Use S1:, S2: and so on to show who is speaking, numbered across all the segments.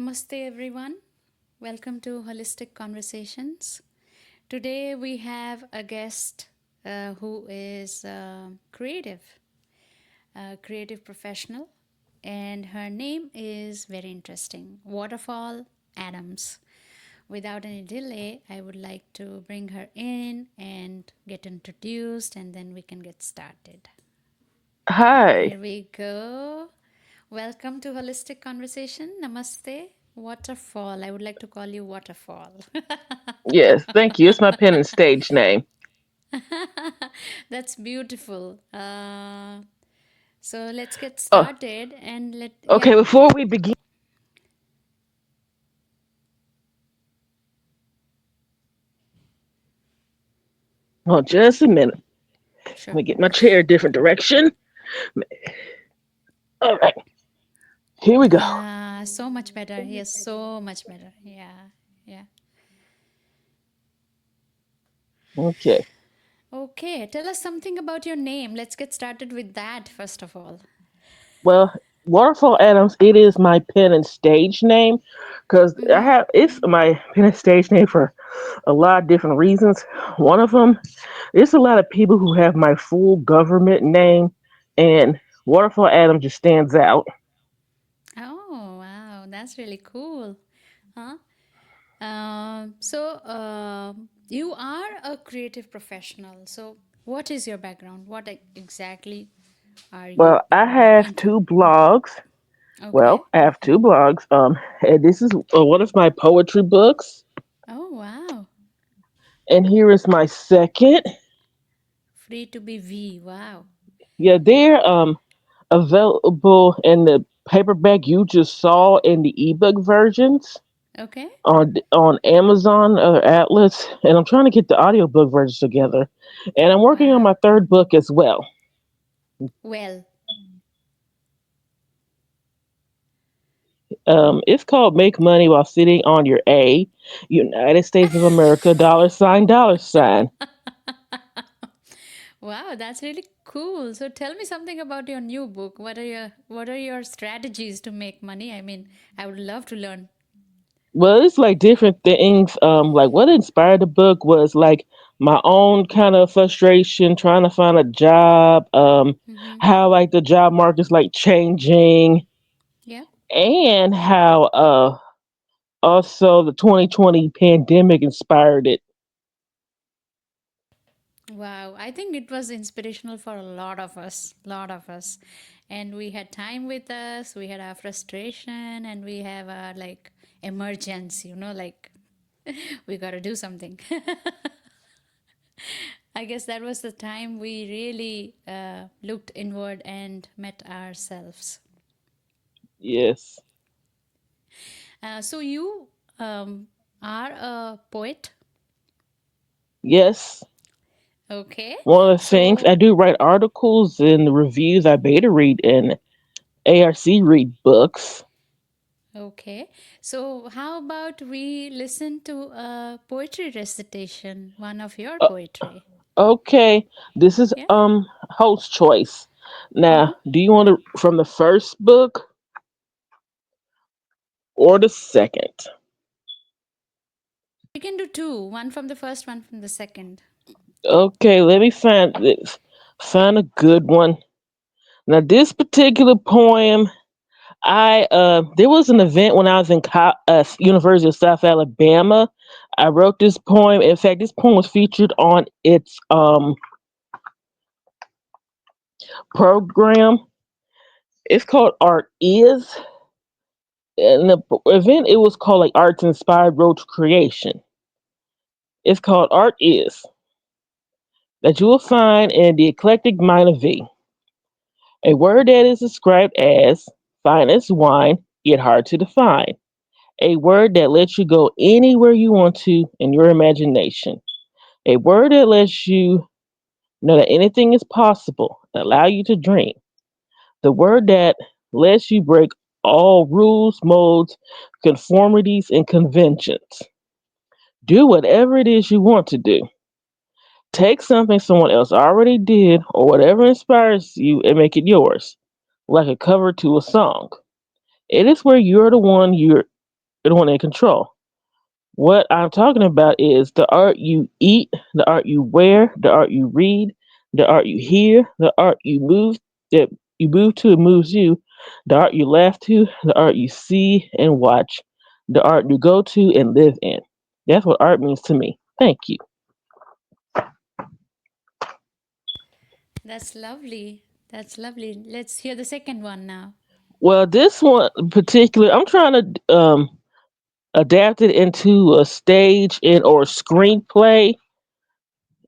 S1: Namaste, everyone. Welcome to Holistic Conversations. Today we have a guest who is a creative professional, and her name is very interesting, Waterfall Adams. Without any delay, I would like to bring her in and get introduced, and then we can get started.
S2: Hi.
S1: Here we go. Welcome to Holistic Conversation. Namaste. Waterfall. I would like to call you Waterfall.
S2: Yes, thank you. It's my pen and stage name.
S1: That's beautiful. So let's get
S2: Oh,
S1: started and
S2: okay.
S1: yeah.
S2: Before we begin, oh, just a minute. Let
S1: Sure.
S2: me get my chair a different direction. All right, here we go.
S1: Yeah, so much better. Yes, so much better. Yeah, yeah.
S2: Okay.
S1: Okay, tell us something about your name. Let's get started with that first of all.
S2: Well, Waterfall Adams. It is my pen and stage name because I
S1: Mm-hmm.
S2: have it's my pen and stage name for a lot of different reasons. One of them, there's a lot of people who have my full government name, and Waterfall Adams just stands out.
S1: Oh, wow, that's really cool. Huh? So you are a creative professional. So what is your background? Exactly are you
S2: Well, I have
S1: into?
S2: two blogs.
S1: Okay.
S2: Well, I have two blogs. And this is one of my poetry books,
S1: Oh, wow.
S2: and here is my second.
S1: Free to be V. Wow.
S2: Yeah, they're available in the paperback you just saw in the ebook versions
S1: Okay.
S2: on Amazon or Atlas, and I'm trying to get the audiobook versions together. And I'm working on
S1: Wow.
S2: my third book as well.
S1: Well,
S2: It's called Make Money While Sitting on Your A, United States of America, dollar sign, dollar sign.
S1: wow, that's really cool. So tell me something about your new book. What are your strategies to make money? I mean, I would love to learn.
S2: Well, it's like different things. Like what inspired the book was like my own kind of frustration trying to find a job.
S1: Mm-hmm.
S2: How like the job market's like changing,
S1: Yeah.
S2: and how also the 2020 pandemic inspired it.
S1: Wow, I think it was inspirational for a lot of us. And we had time with us, we had our frustration, and we have our like emergence, like we got to do something. I guess that was the time we really looked inward and met ourselves.
S2: Yes,
S1: So you um, are a poet,
S2: yes.
S1: okay?
S2: One of the things I
S1: So
S2: do write articles and reviews. I beta read and ARC read books.
S1: okay. So how about we listen to a poetry recitation, one of your
S2: Uh,
S1: poetry?
S2: okay, this is
S1: Yeah.
S2: host choice.
S1: Mm-hmm.
S2: Now, do you want to from the first book or the second?
S1: We can do two, one from the first, one from the second.
S2: Okay, let me find this. Find a good one. Now, this particular poem, I there was an event when I was in University of South Alabama. I wrote this poem. In fact, this poem was featured on its program. It's called Art Is. And the event it was called like Arts Inspired Road to Creation. It's called Art Is that you will find in the eclectic mind of V. A word that is described as fine as wine, yet hard to define. A word that lets you go anywhere you want to in your imagination. A word that lets you know that anything is possible, allow you to dream. The word that lets you break all rules, modes, conformities, and conventions. Do whatever it is you want to do. Take something someone else already did or whatever inspires you and make it yours, like a cover to a song. It is where you're the one. the one in control. What I'm talking about is the art you eat, the art you wear, the art you read, the art you hear, the art you move that you move to and moves you, the art you laugh to, the art you see and watch, the art you go to and live in. That's what art means to me. Thank you.
S1: That's lovely. That's lovely. Let's hear the second one now.
S2: Well, this one in particular, I'm trying to adapt it into a stage and or screenplay.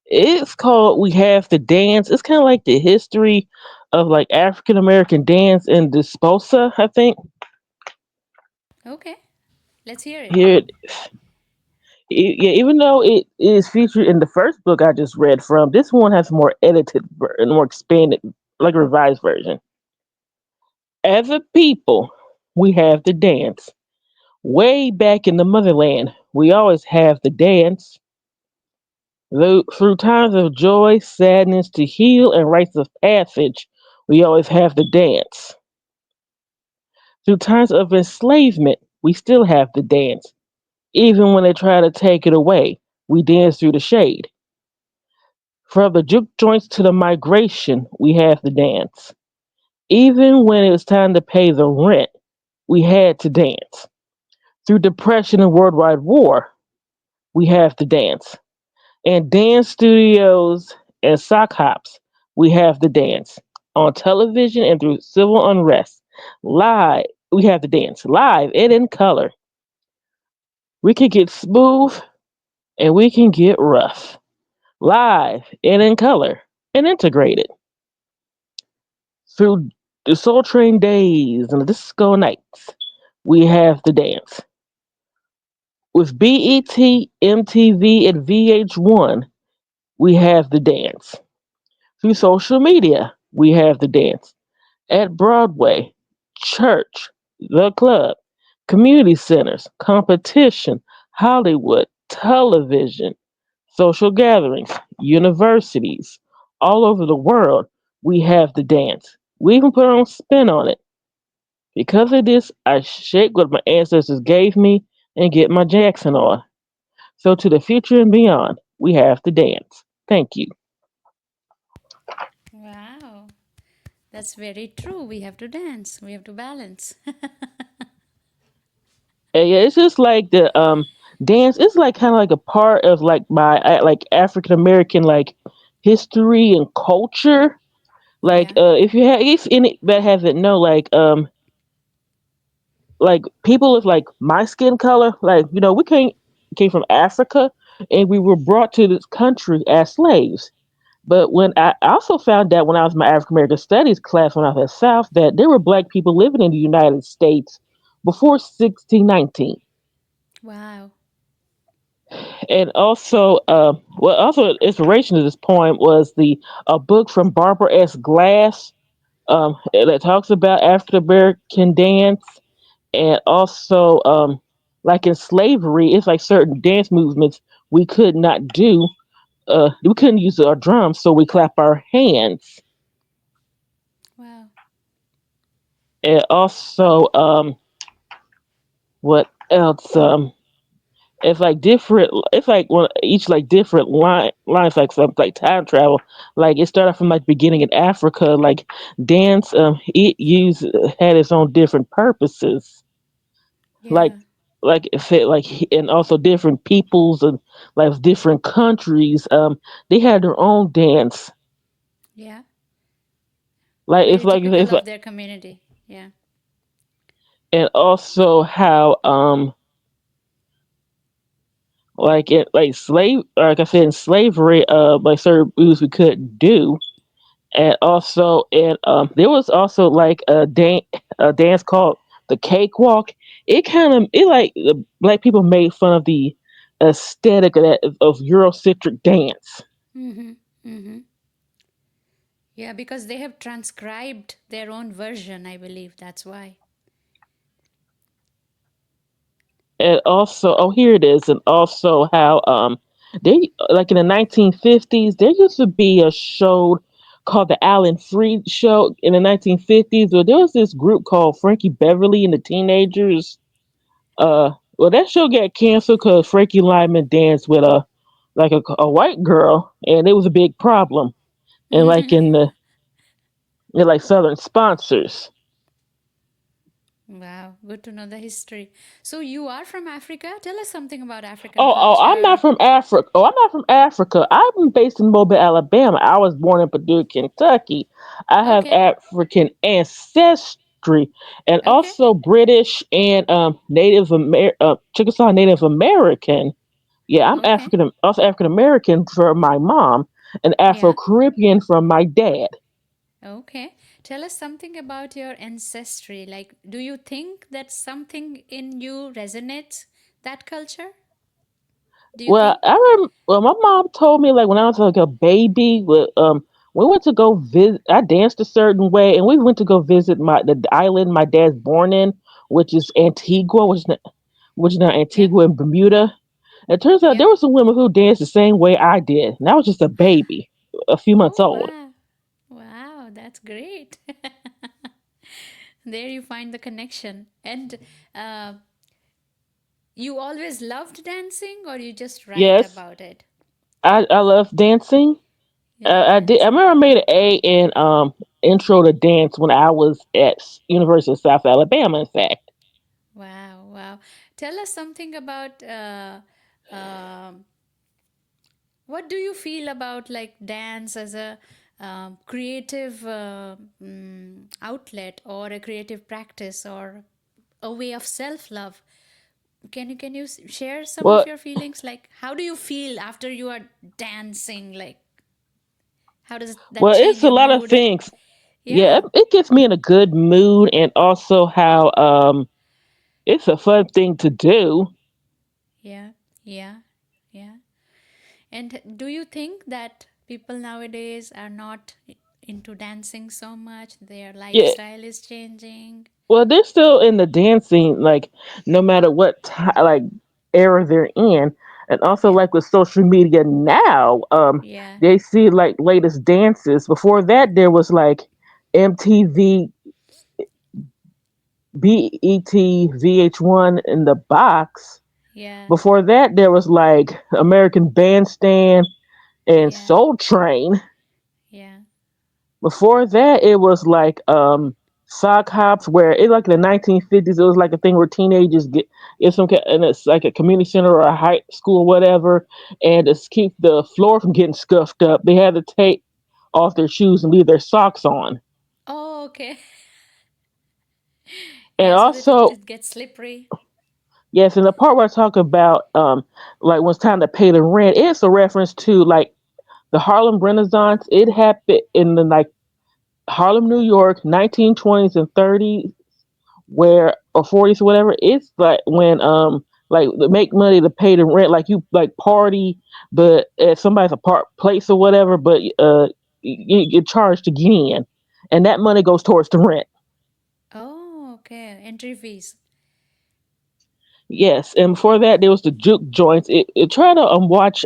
S2: It's called We Have to Dance. It's kind of like the history of like African American dance in Disposa, I think.
S1: Okay, let's hear it.
S2: Here, yeah, even though it is featured in the first book I just read from, this one has a more edited and more expanded, like a revised version. As a people, we have to dance. Way back in the motherland, we always have to dance. Through times of joy, sadness, to heal, and rites of passage, we always have to dance. Through times of enslavement, we still have to dance. Even when they try to take it away, we dance through the shade. From the juke joints to the migration, we have to dance. Even when it was time to pay the rent, we had to dance. Through depression and worldwide war, we have to dance. And dance studios and sock hops, we have to dance. On television and through civil unrest, live, we have to dance live and in color. We can get smooth and we can get rough, live and in color and integrated. Through the Soul Train days and the disco nights, we have to dance. With BET, MTV, and VH1, we have to dance. Through social media, we have to dance. At Broadway, church, the club, community centers, competition, Hollywood, television, social gatherings, universities, all over the world, we have to dance. We even put our own spin on it. Because of this, I shake what my ancestors gave me and get my Jackson on. So to the future and beyond, we have to dance. Thank you.
S1: Wow, that's very true. We have to dance, we have to balance.
S2: And yeah, it's just like the dance. It's like kind of like a part of like my like African American like history and culture. Like
S1: Yeah.
S2: if you have if any that hasn't know like people of like my skin color, like we came from Africa and we were brought to this country as slaves. But when I also found out when I was in my African American Studies class when I was at South that there were black people living in the United States before 1619.
S1: Wow.
S2: And also, also inspiration to this poem was the a book from Barbara S. Glass that talks about African American dance, and also like in slavery, it's like certain dance movements we could not do. We couldn't use our drums, so we clap our hands.
S1: Wow.
S2: And also, what else? It's like different. It's like one each like different lines, like some like time travel. Like it started from like beginning in Africa. Like dance, it used had its own different purposes. Like
S1: Yeah.
S2: if it like and also different peoples and like different countries. They had their own dance.
S1: Yeah.
S2: Like
S1: Very typical
S2: it's
S1: of
S2: like
S1: their community. Yeah.
S2: and also how like it like slave like I said in slavery like certain moves we couldn't do. And also and there was also like a dance called the cakewalk. It kind of it like the black people made fun of the aesthetic of that of Eurocentric dance.
S1: Mm-hmm. Mm-hmm. Yeah, because they have transcribed their own version, I believe. That's why.
S2: And also here it is. And also how they like in the 1950s there used to be a show called the Alan Freed Show in the 1950s where there was this group called Frankie Beverly and the Teenagers. Well, that show got canceled because Frankie Lyman danced with a white girl, and it was a big problem. And like in like Southern sponsors.
S1: Wow, good to know the history. So you are from Africa? Tell us something about African
S2: I'm not
S1: culture.
S2: from Africa. Oh, I'm not from Africa. I'm based in Mobile, Alabama. I was born in Paducah, Kentucky. I have
S1: Okay,
S2: African ancestry and
S1: okay,
S2: also British and Chickasaw Native American. Yeah, I'm
S1: okay,
S2: also African American from my mom and Afro
S1: yeah,
S2: Caribbean from my dad.
S1: okay. Tell us something about your ancestry. Like, do you think that something in you resonates that culture? Do you think?
S2: Well, my mom told me like when I was like a baby, we went to go visit. I danced a certain way, and we went to go visit the island my dad's born in, which is Antigua, which is now
S1: Yeah,
S2: Antigua and Bermuda. It turns out
S1: yeah.
S2: there were some women who danced the same way I did, and I was just a baby, a few months
S1: Oh,
S2: old.
S1: wow. Wow, that's great. There you find the connection. And uh, you always loved dancing, or you just write
S2: Yes,
S1: about it?
S2: I love dancing.
S1: You love
S2: I did. I
S1: dancing.
S2: remember I made an A in intro to dance when I was at University of South Alabama. In fact.
S1: Wow, wow. Tell us something about um what do you feel about like dance as a creative outlet or a creative practice or a way of self-love? Can you share some of
S2: Well,
S1: your feelings? Like, how do you feel after you are dancing? Like, how does that
S2: well,
S1: change
S2: it's a
S1: your
S2: lot of
S1: mood?
S2: things. Yeah,
S1: Yeah,
S2: it gets me in a good mood, and also how it's a fun thing to do.
S1: yeah, yeah, yeah. And do you think that people nowadays are not into dancing so much? Their
S2: Yeah,
S1: lifestyle is changing.
S2: well, they're still in the dancing, like no matter what like era they're in, and also
S1: Yeah,
S2: like with social media now,
S1: yeah,
S2: they see like latest dances. Before that, there was like MTV, BET, VH1 in the box.
S1: yeah,
S2: Before that, there was like American Bandstand and
S1: yeah,
S2: Soul Train.
S1: yeah,
S2: Before that, it was like sock hops, where it like in the 1950s, it was like a thing where teenagers get in and it's like a community center or a high school or whatever, and to keep the floor from getting scuffed up, they had to take off their shoes and leave their socks on.
S1: oh, okay.
S2: And
S1: Yeah, so that it,
S2: also,
S1: it gets slippery.
S2: yes, in the part where I talk about like when it's time to pay the rent, it's a reference to like the Harlem Renaissance. It happened in the like Harlem, New York, 1920s and 30s, where or 40s or whatever. It's like when like to make money to pay the rent, like you like party, but at somebody's apart place or whatever, but you get charged to get in, and that money goes towards the rent.
S1: Oh, okay. Entry fees.
S2: Yes, and before that there was the juke joints. It tried to watch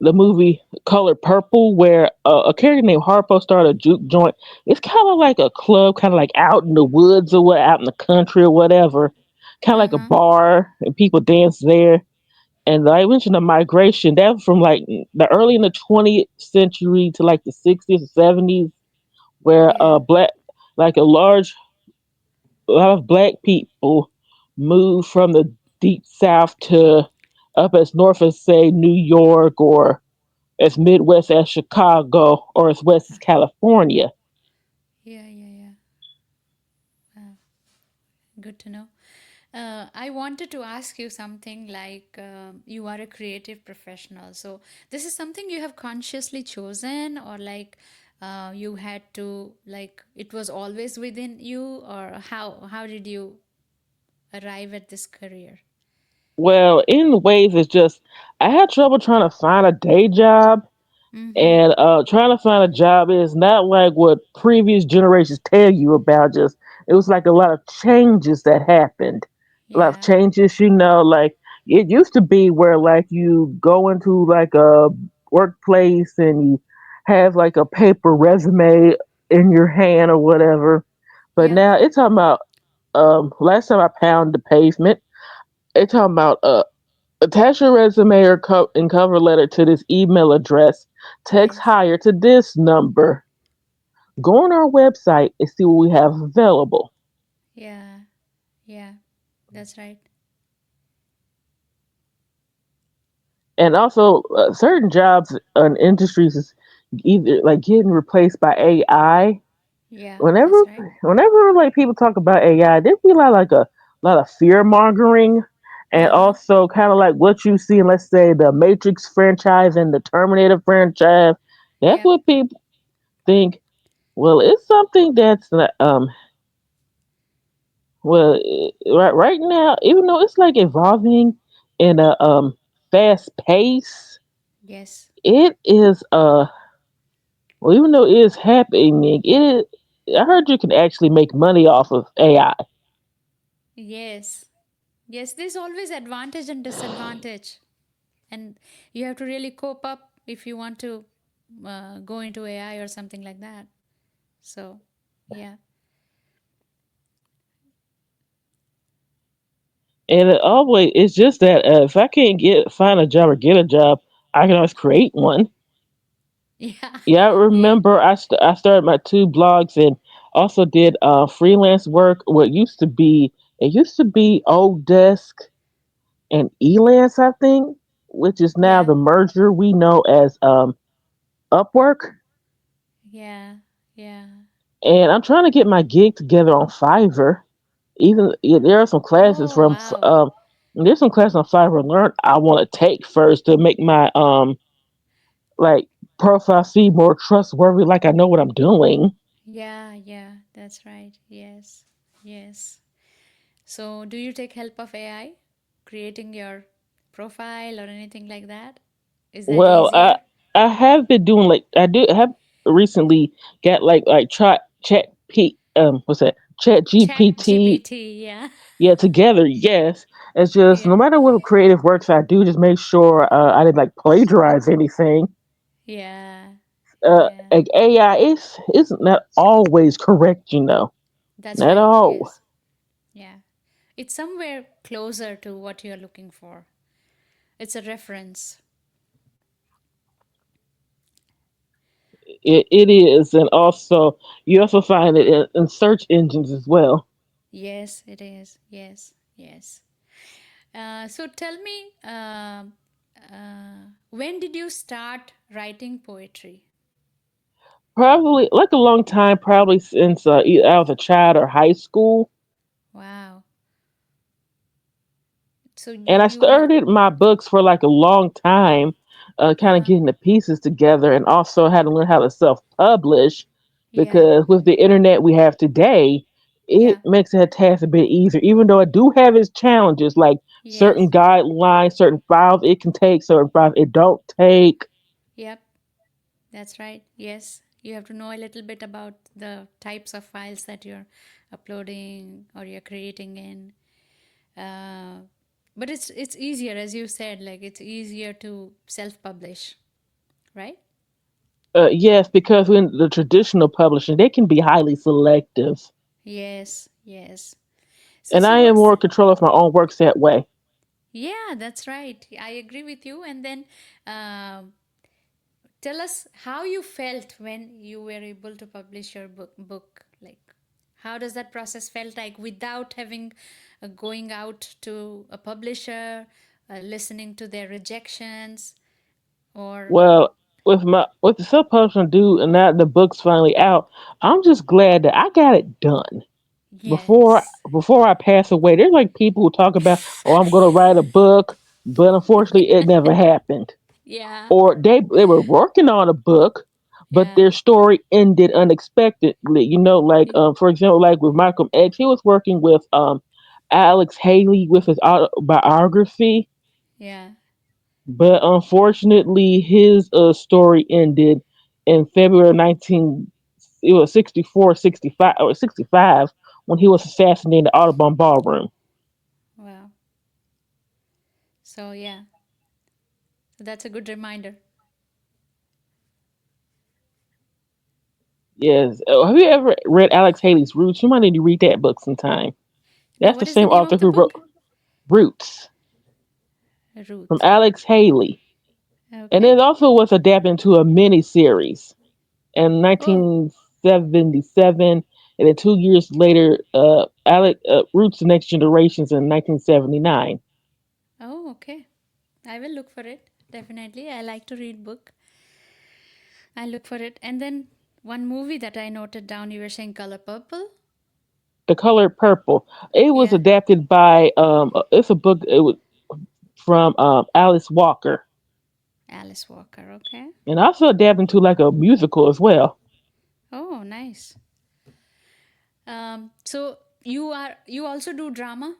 S2: the movie Color Purple, where a character named Harpo started a juke joint. It's kind of like a club, kind of like out in the woods or what, out in the country or whatever, kind of
S1: Uh
S2: like a
S1: huh.
S2: bar, and people dance there. And I mentioned the migration that was from like the early in the 20th century to like the 60s or 70s, where
S1: Yeah.
S2: like a lot of black people moved from the deep south to up as north as say New York, or as Midwest as Chicago, or as West as California.
S1: Yeah, yeah, yeah. Wow. Good to know. I wanted to ask you something like you are a creative professional. So, this is something you have consciously chosen, or like you had to, like, it was always within you, or how did you arrive at this career?
S2: Well, in ways, it's just I had trouble trying to find a day job,
S1: Mm-hmm.
S2: and trying to find a job is not like what previous generations tell you about. Just it was like a lot of changes that happened, a lot of
S1: Yeah.
S2: changes. Like it used to be where like you go into like a workplace and you have like a paper resume in your hand or whatever. But
S1: Yeah.
S2: now it's talking about last time I pounded the pavement, They talking about attach your resume or and cover letter to this email address. Text
S1: Yes.
S2: hire to this number. Go on our website and see what we have available.
S1: Yeah. Yeah. That's right.
S2: And also, certain jobs and industries is either like getting replaced by AI.
S1: Yeah.
S2: Whenever,
S1: That's right.
S2: whenever like people talk about AI, there be a lot of fear mongering, and
S1: Uh huh.
S2: also kind of like what you see in, let's say, the Matrix franchise and the Terminator franchise. That's
S1: Yep.
S2: what people think. Well, it's something that's not, right now, even though it's like evolving in a fast pace,
S1: Yes.
S2: it is well, even though it is happening, it is. I heard you can actually make money off of AI.
S1: Yes. Yes. There's always advantage and disadvantage, and you have to really cope up if you want to go into AI or something like that. So, yeah.
S2: And it always it's just that if I can't get find a job or get a job, I can always create one.
S1: Yeah.
S2: Yeah, I
S1: Yeah.
S2: remember I started my two blogs and also did freelance work. What used to be it used to be Old Desk and Elance, I think, which is now
S1: Yeah.
S2: the merger we know as Upwork.
S1: Yeah. Yeah.
S2: And I'm trying to get my gig together on Fiverr. Even yeah, there are some classes
S1: Oh,
S2: from
S1: wow.
S2: there's some classes on Fiverr Learn I want to take first to make my like profile see more trustworthy, like I know what I'm doing.
S1: Yeah. Yeah. That's right. Yes. Yes. So, do you take help of AI creating your profile or anything like that? Is that
S2: Well,
S1: easier?
S2: I have been doing like I do have recently got like try chat p what's that chat
S1: Chat
S2: GPT.
S1: GPT, yeah.
S2: Yeah, together, yes. It's just
S1: Yeah.
S2: no matter what creative works I do, just make sure I didn't like plagiarize anything.
S1: Yeah. Yeah.
S2: Like AI is not always correct, you know.
S1: That's
S2: Not
S1: right.
S2: all.
S1: Yes. Yeah. It's somewhere closer to what you're looking for. It's a reference.
S2: It is, and also you also find it in search engines as well.
S1: Yes, it is. Yes. Yes. So tell me, when did you start writing poetry?
S2: Probably like a long time, probably since either I was a child or high school.
S1: Wow. So
S2: And I
S1: you
S2: started my books for like a long time, kind of
S1: uh-huh.
S2: getting the pieces together, and also had to learn how to self-publish
S1: Yeah.
S2: because with the internet we have today, it
S1: Yeah.
S2: makes that task a bit easier. Even though it do have its challenges, like certain
S1: Yes.
S2: guidelines, certain files it can take, certain files it don't take.
S1: Yep. That's right. Yes. You have to know a little bit about the types of files that you're uploading or you're creating in. Uh, but it's easier, as you said, like it's easier to self-publish, right?
S2: Yes, because in the traditional publishing, they can be highly selective,
S1: Yes. Yes. So
S2: and
S1: so
S2: I am
S1: what's
S2: more control of my own works that way.
S1: yeah, that's right. I agree with you. And then um tell us how you felt when you were able to publish your book. Like, how does that process felt like without having going out to a publisher, listening to their rejections, or
S2: Well, with the self publishing due and now the book's finally out, I'm just glad that I got it done
S1: yes.
S2: before I pass away. There's like people who talk about, oh, I'm going to write a book, but unfortunately, it never happened.
S1: Yeah.
S2: Or they were working on a book, but
S1: Yeah.
S2: their story ended unexpectedly. You know, like for example, like with Malcolm X, he was working with Alex Haley with his autobiography,
S1: Yeah.
S2: but unfortunately, his story ended in February 19. It was 64, 65, or 65 when he was assassinated in the Audubon Ballroom.
S1: Wow. So yeah, so that's a good reminder.
S2: Yes. Have you ever read Alex Haley's Roots? You might need to read that book sometime.
S1: No,
S2: That's the
S1: what is the
S2: same
S1: name
S2: author
S1: of the
S2: who wrote
S1: book?
S2: Roots from
S1: Ruth.
S2: Alex Haley. And
S1: Okay.
S2: it also was adapted into a mini series in
S1: Oh,
S2: 1977, and then 2 years later, Roots Next Generations in 1979.
S1: oh, okay. I will look for it. Definitely. I like to read book. I look for it. And then one movie that I noted down, you were saying Color Purple?
S2: The Color Purple. It was
S1: Yeah.
S2: adapted by it's a book. It was from Alice Walker,
S1: Alice Walker. Okay.
S2: and also adapted into like a musical as well.
S1: Oh, nice. So you also do drama?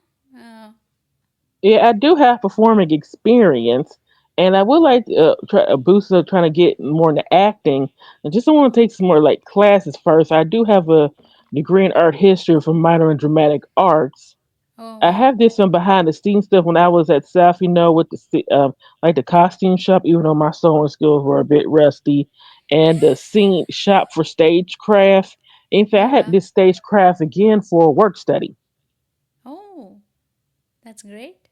S2: Yeah, I do have performing experience, and I would like to try boost up trying to get more into acting. I just don't want to take some more like classes first. I do have a degree in art history from minor in dramatic arts.
S1: Oh,
S2: I
S1: wow.
S2: have this some behind the scenes stuff when I was at South, with like the costume shop, even though my sewing skills were a bit rusty, and the scene shop for stagecraft. In fact,
S1: Oh,
S2: I had
S1: wow.
S2: this stagecraft again for work study.
S1: Oh, that's great.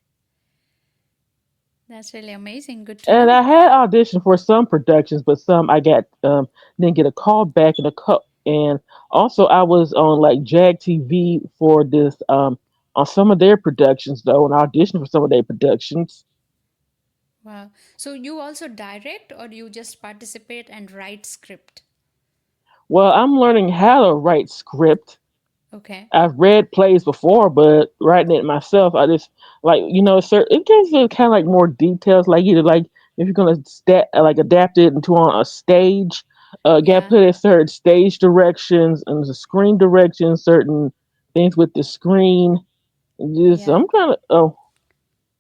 S1: That's really amazing. Good to
S2: And
S1: know.
S2: I had auditioned for some productions, but some I got didn't get a call back in a cup. And also, I was on like Jag TV for this on some of their productions though, and I auditioned for some of their productions.
S1: Wow. So you also direct or you just participate and write script?
S2: Well, I'm learning how to write script.
S1: Okay.
S2: I've read plays before, but writing it myself, I just like certain it gives you kind of like more details. Like either like if you're gonna like adapt it into on a stage, got to
S1: Yeah.
S2: put in certain stage directions and the screen directions, certain things with the screen. Just
S1: Yeah.
S2: I'm trying to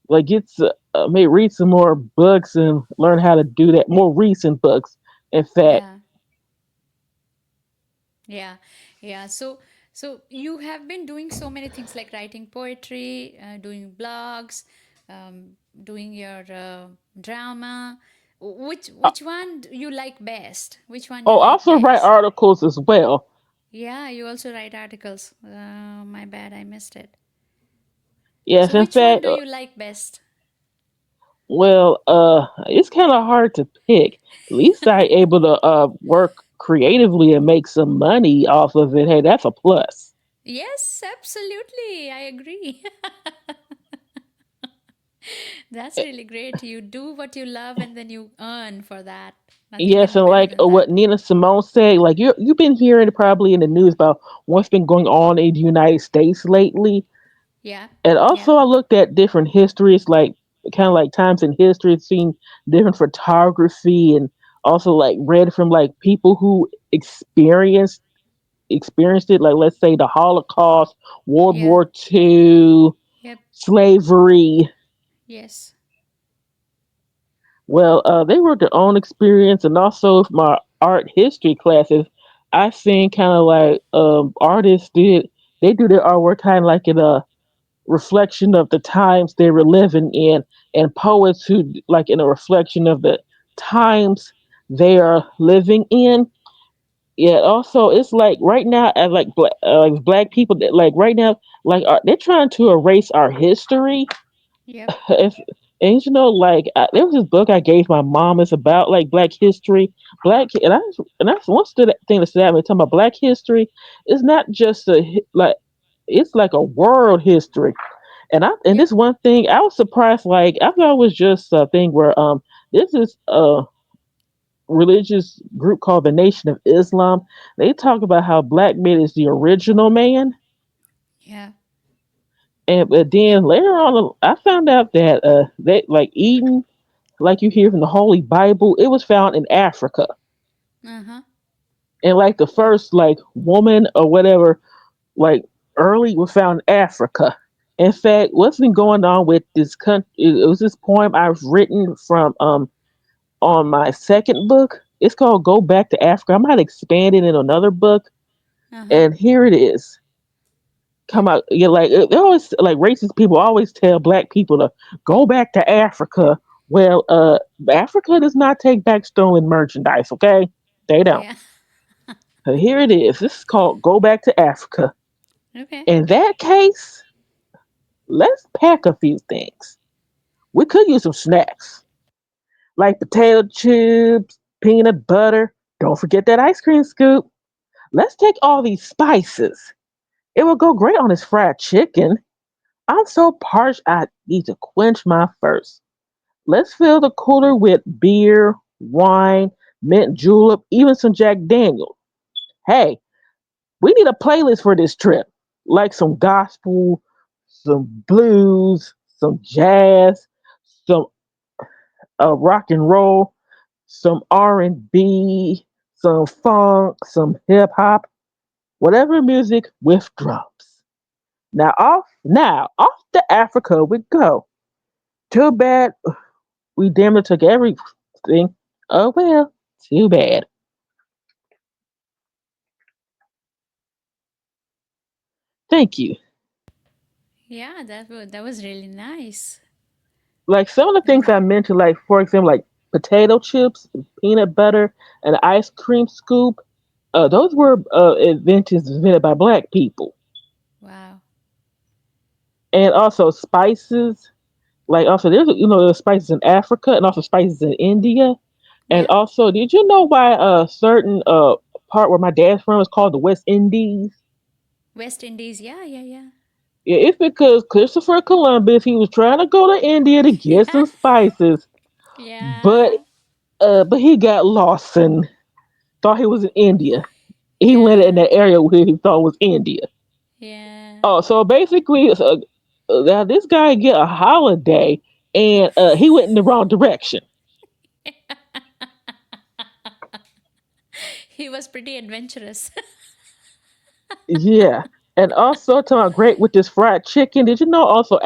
S2: like maybe read some more books and learn how to do that. More recent books, in fact.
S1: Yeah. Yeah. Yeah. So you have been doing so many things like writing poetry, doing blogs, doing your drama. Which one do you like best? Which one you
S2: Oh,
S1: like
S2: also write
S1: best?
S2: articles as well.
S1: Yeah, you also write articles. My bad, I missed it.
S2: Yes,
S1: So
S2: in
S1: which one
S2: fact,
S1: do you like best?
S2: well, it's kind of hard to pick. At least I able to work creatively and make some money off of it. Hey, that's a plus.
S1: Yes, absolutely. I agree. That's
S2: Eh,
S1: really great. You do what you love and then you earn for that. Nothing can
S2: Yes,
S1: be
S2: and
S1: better
S2: like
S1: than that.
S2: what Nina Simone said, like you've been hearing probably in the news about what's been going on in the United States lately.
S1: Yeah.
S2: And
S1: Yeah.
S2: also, I looked at different histories, like kind of like times in history, seen different photography, and also like read from like people who experienced it, like let's say the Holocaust, World
S1: Yeah.
S2: War II,
S1: Yep.
S2: slavery.
S1: Yes.
S2: Well, they were their own experience, and also my art history classes. I seen kind of like artists did. They do their artwork kind of like in a reflection of the times they were living in, and poets who like in a reflection of the times they are living in. Yeah, also it's like right now, like black people that like right now, like they're trying to erase our history.
S1: Yep.
S2: If and like there was this book I gave my mom. It's about like Black history, and that's one thing that stood out to me. Talking about Black history, it's not just like it's like a world history. And
S1: Yep.
S2: this one thing I was surprised. Like I thought it was just a thing where this is religious group called the Nation of Islam. They talk about how black man is the original man,
S1: Yeah.
S2: and but
S1: Yep.
S2: then later on, I found out that they like Eden, like you hear from the Holy Bible, it was found in Africa,
S1: Uh-huh.
S2: and like the
S1: Oh.
S2: first like woman or whatever, like early was found in Africa. In fact, what's been going on with this country? It was this poem I've written from on my second book. It's called "Go Back to Africa." I might expand it in another book.
S1: Uh-huh.
S2: And here it is. Come
S1: Yep.
S2: out. Yeah, like they always like racist people always tell black people to go back to Africa. Well, Africa does not take back stolen merchandise. Okay, they don't.
S1: Yeah.
S2: So here it is. This is called "Go Back to Africa."
S1: Okay.
S2: In that case, let's pack a few things. We could use some snacks like potato chips, peanut butter. Don't forget that ice cream scoop. Let's take all these spices. It will go great on this fried chicken. I'm so parched I need to quench my thirst. Let's fill the cooler with beer, wine, mint julep, even some Jack Daniel. Hey, we need a playlist for this trip. Like some gospel, some blues, some jazz, some rock and roll, some R&B, some funk, some hip hop, whatever music with drums. Now off to Africa we go. Too bad we damn it took everything. Oh well, too bad. Thank you.
S1: Yeah, that was really nice.
S2: Like some of the things I mentioned, like for example, like potato chips, peanut butter, and ice cream scoop. Those were inventions invented by black people,
S1: Wow.
S2: and also spices. Like also, there's spices in Africa and also spices in India, and
S1: Yep.
S2: also, did you know why a certain part where my dad's from is called the West Indies?
S1: West Indies. Yeah, yeah, yeah.
S2: Yeah, it's because Christopher Columbus he was trying to go to India to get
S1: Yeah.
S2: some spices, but
S1: Yeah.
S2: but he got lost and thought he was in India. He landed in
S1: Yeah.
S2: that area where he thought was India.
S1: Yeah.
S2: Oh, so basically, now this guy get a holiday, and he went in the wrong direction.
S1: He was pretty adventurous.
S2: Yeah, and also talking about great with this fried chicken. Did you know also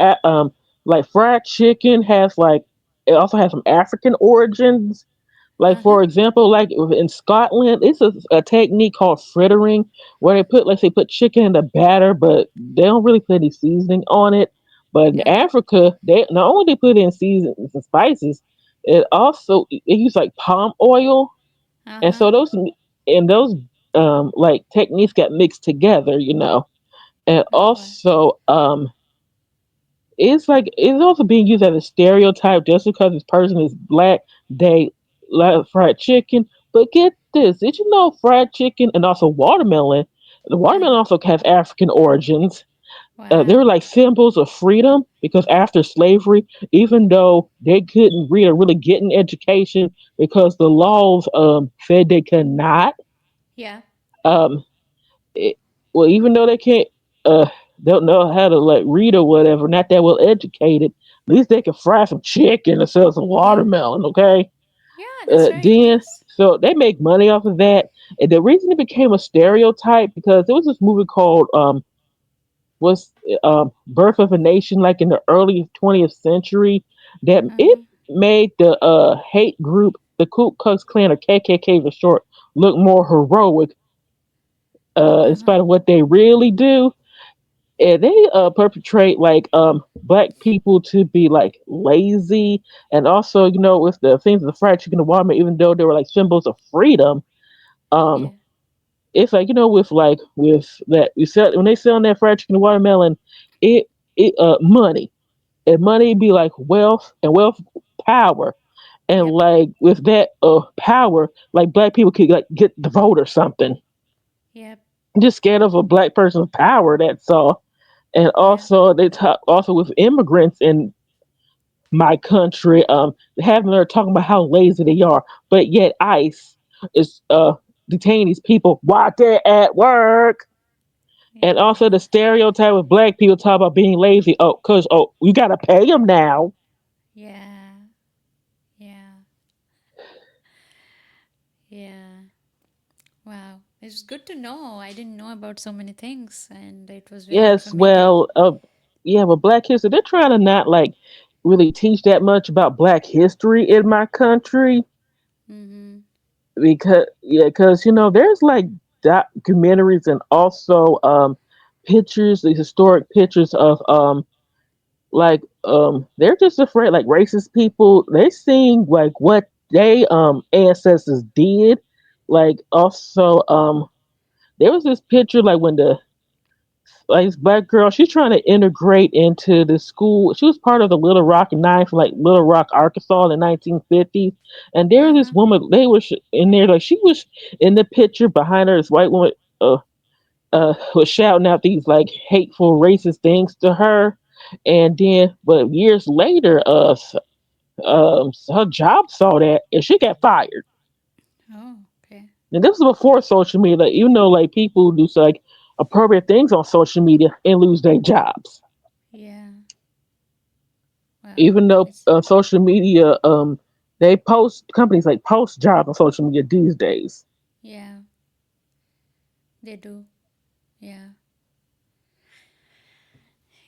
S2: like fried chicken has like it also has some African origins. Like
S1: Uh huh.
S2: for example, like in Scotland, it's a technique called frittering, where they put, let's say, put chicken in the batter, but they don't really put any seasoning on it. But in
S1: Uh huh.
S2: Africa, they not only they put in seasonings and spices, it also they use like palm oil,
S1: Uh
S2: and
S1: huh.
S2: so those like techniques got mixed together, and
S1: Oh, wow.
S2: also it's also being used as a stereotype just because this person is black, they like fried chicken. But get this, did you know fried chicken and also watermelon? The
S1: Uh
S2: watermelon
S1: huh.
S2: also has African origins. They were
S1: Wow.
S2: like symbols of freedom because after slavery, even though they couldn't read or really get an education because the laws said they could not,
S1: Yeah.
S2: um, it, well, even though they can't, don't know how to like read or whatever, not that well educated, at least they can fry some chicken or sell some
S1: Yeah.
S2: watermelon, okay?
S1: Yeah, that's right.
S2: Then,
S1: Yes.
S2: so they make money off of that. And the reason it became a stereotype because there was this movie called was Birth of a Nation, like in the early 20th century, that
S1: Uh
S2: it
S1: huh.
S2: made the hate group, the Ku Klux Klan or KKK for short, look more heroic in
S1: Uh huh.
S2: spite of what they really do. And they perpetrate like black people to be like lazy, and also with the things of the fried chicken and watermelon, even though they were like symbols of freedom, um
S1: Yeah.
S2: it's like with that you sell when they sell that fried chicken and watermelon, it money, and money be like wealth, and wealth power, and
S1: Yep.
S2: like with that power, like black people could like get the vote or something.
S1: Yep.
S2: Just scared of a black person's power, that's all. And
S1: Yeah.
S2: also they talk also with immigrants in my country, having her talking about how lazy they are, but yet ICE is detaining these people while they're at work. And also the
S1: Yeah.
S2: stereotype of black people talk about being lazy. Oh, cause you gotta pay them now.
S1: Yeah. Yeah. Yeah. Wow. It's good to know. I didn't know about so many things, and it was very
S2: Yes,
S1: informative.
S2: well, yeah, but Black history, they're trying to not like really teach that much about Black history in my country
S1: Mm-hmm.
S2: because yeah, because there's like documentaries and also pictures, the historic pictures of like they're just afraid like racist people. They're seeing like what they ancestors did. Like also there was this picture like when the like this black girl. She's trying to integrate into the school. She was part of the Little Rock Nine from like Little Rock, Arkansas in the 1950s. And there was this
S1: Uh-huh.
S2: woman. They were in there like she was in the picture behind her. This white woman was shouting out these like hateful, racist things to her. And then, but years later, her job saw that and she got fired.
S1: Oh, okay.
S2: And this was before social media. Like, even though like people do like appropriate things on social media and lose their jobs.
S1: Yeah. Wow.
S2: Even though
S1: It's
S2: social media, they post companies like post jobs on social media these days.
S1: yeah, they do. Yeah.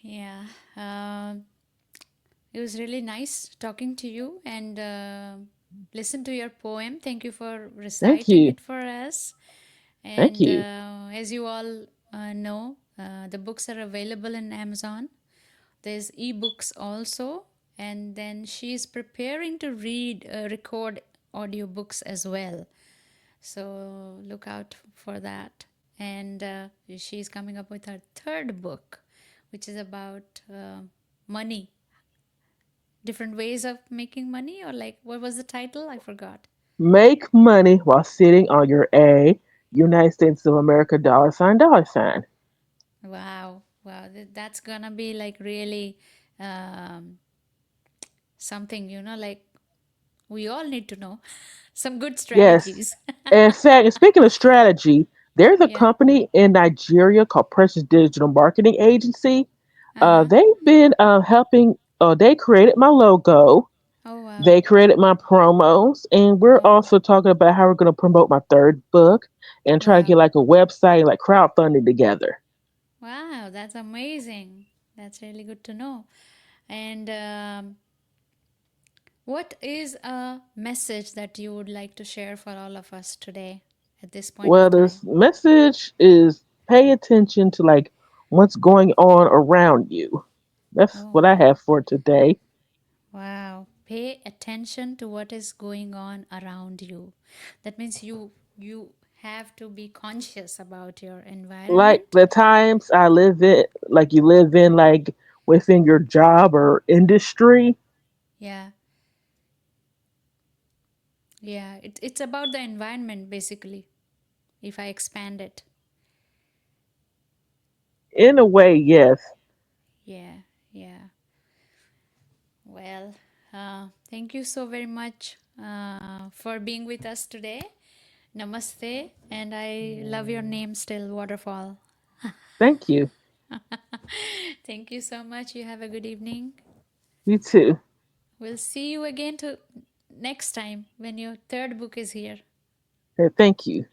S1: Yeah. Um, it was really nice talking to you and listen to your poem. Thank you for
S2: Thank
S1: reciting
S2: you,
S1: it for us.
S2: thank
S1: And
S2: you.
S1: as you all know, the books are available in Amazon. There's ebooks also, and then she's preparing to record audiobooks as well. So look out for that. And she's coming up with her third book, which is about money, different ways of making money, or like what was the title? I forgot.
S2: Make money while sitting on your United States of America dollar sign.
S1: Wow, wow, that's gonna be like really um, something, like we all need to know some good
S2: Yes.
S1: strategies.
S2: In fact, and speaking of strategy, there's a
S1: Yeah.
S2: company in Nigeria called Precious Digital Marketing Agency.
S1: Uh-huh.
S2: They've been helping. They created my logo.
S1: Oh, wow.
S2: They created my promos, and we're
S1: Oh,
S2: also talking about how we're going to promote my third book and try to get
S1: wow.
S2: like a website, like crowdfunding together.
S1: Wow, that's amazing. That's really good to know. And what is a message that you would like to share for all of us today at this point
S2: Well,
S1: of
S2: this
S1: time?
S2: message is pay attention to like what's going on around you. That's
S1: Oh,
S2: what I
S1: wow.
S2: have for today.
S1: Wow. Pay attention to what is going on around you. That means you have to be conscious about your
S2: Like
S1: environment.
S2: the times I live in, like you live in, like within your job or industry,
S1: Yeah. Yeah, it's about the environment basically, if I expand it.
S2: in a way, yes.
S1: Yeah, yeah. Well, thank you so very much for being with us today. Namaste, and I love your name still, Waterfall.
S2: Thank you.
S1: Thank you so much. You have a good evening.
S2: You too.
S1: We'll see you again to next time when your third book is here.
S2: Thank you.